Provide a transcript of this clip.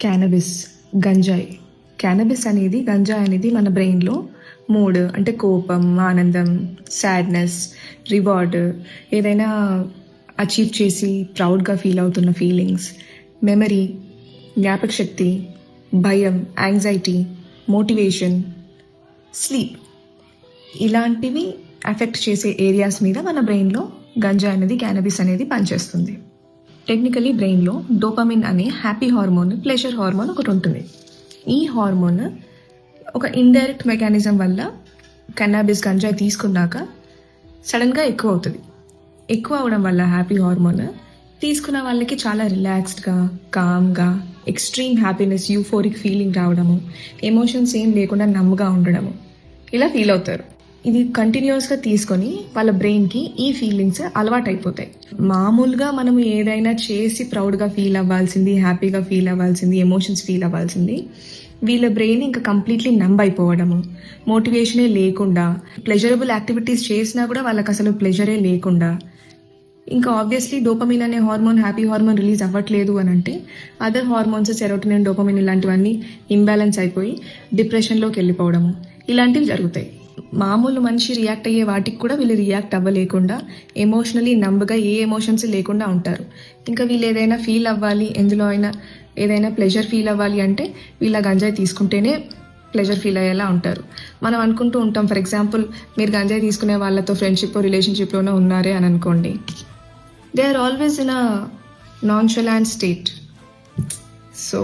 Cannabis, గంజాయి. Cannabis అనేది, గంజాయి అనేది మన బ్రెయిన్లో మూడ్ అంటే కోపం, ఆనందం, సాడ్నెస్, రివార్డ్, ఏదైనా అచీవ్ చేసి ప్రౌడ్గా ఫీల్ అవుతున్న ఫీలింగ్స్, మెమరీ, జ్ఞాపక శక్తి, భయం, యాంగ్జైటీ, మోటివేషన్, స్లీప్, ఇలాంటివి అఫెక్ట్ చేసే ఏరియాస్ మీద మన బ్రెయిన్లో గంజాయి అనేది, క్యానబిస్ అనేది పనిచేస్తుంది. టెక్నికలీ బ్రెయిన్లో డోపమిన్ అనే హ్యాపీ హార్మోన్, ప్లెజర్ హార్మోన్ ఒకటి ఉంటుంది. ఈ హార్మోన్ ఒక ఇండైరెక్ట్ మెకానిజం వల్ల కన్నాబిస్, గంజాయి తీసుకున్నాక సడన్గా ఎక్కువ అవుతుంది. ఎక్కువ అవడం వల్ల హ్యాపీ హార్మోన్ తీసుకున్న వాళ్ళకి చాలా రిలాక్స్డ్గా, కామ్గా, ఎక్స్ట్రీమ్ హ్యాపీనెస్, యూఫోరిక్ ఫీలింగ్ రావడము, ఎమోషన్స్ ఏం లేకుండా నమ్ముగా ఉండడము, ఇలా ఫీల్ అవుతారు. ఇది కంటిన్యూస్గా తీసుకొని వాళ్ళ బ్రెయిన్కి ఈ ఫీలింగ్స్ అలవాటు అయిపోతాయి. మామూలుగా మనము ఏదైనా చేసి ప్రౌడ్గా ఫీల్ అవ్వాల్సింది, హ్యాపీగా ఫీల్ అవ్వాల్సింది, ఎమోషన్స్ ఫీల్ అవ్వాల్సింది, వీళ్ళ బ్రెయిన్ ఇంకా కంప్లీట్లీ నంబ్ అయిపోవడము, మోటివేషనే లేకుండా, ప్లెజరబుల్ యాక్టివిటీస్ చేసినా కూడా వాళ్ళకి అసలు ప్లెజరే లేకుండా, ఇంకా ఆబ్వియస్లీ డోపమిన్ అనే హార్మోన్, హ్యాపీ హార్మోన్ రిలీజ్ అవ్వట్లేదు అని అంటే అదర్ హార్మోన్స్, సెరోటోనిన్, డోపమిన్ ఇలాంటివన్నీ ఇంబ్యాలెన్స్ అయిపోయి డిప్రెషన్లోకి వెళ్ళిపోవడము, ఇలాంటివి జరుగుతాయి. మామూలు మనిషి రియాక్ట్ అయ్యే వాటికి కూడా వీళ్ళు రియాక్ట్ అవ్వలేకుండా, ఎమోషనలీ నంబగా ఏ ఎమోషన్స్ లేకుండా ఉంటారు. ఇంకా వీళ్ళు ఏదైనా ఫీల్ అవ్వాలి, ఎందులో అయినా ఏదైనా ప్లెజర్ ఫీల్ అవ్వాలి అంటే వీళ్ళ గంజాయి తీసుకుంటేనే ప్లెజర్ ఫీల్ అయ్యేలా ఉంటారు. మనం అనుకుంటూ ఉంటాం, ఫర్ ఎగ్జాంపుల్ మీరు గంజాయి తీసుకునే వాళ్ళతో ఫ్రెండ్షిప్, రిలేషన్షిప్లోనే ఉన్నారే అని అనుకోండి, they are always in a nonchalant state. So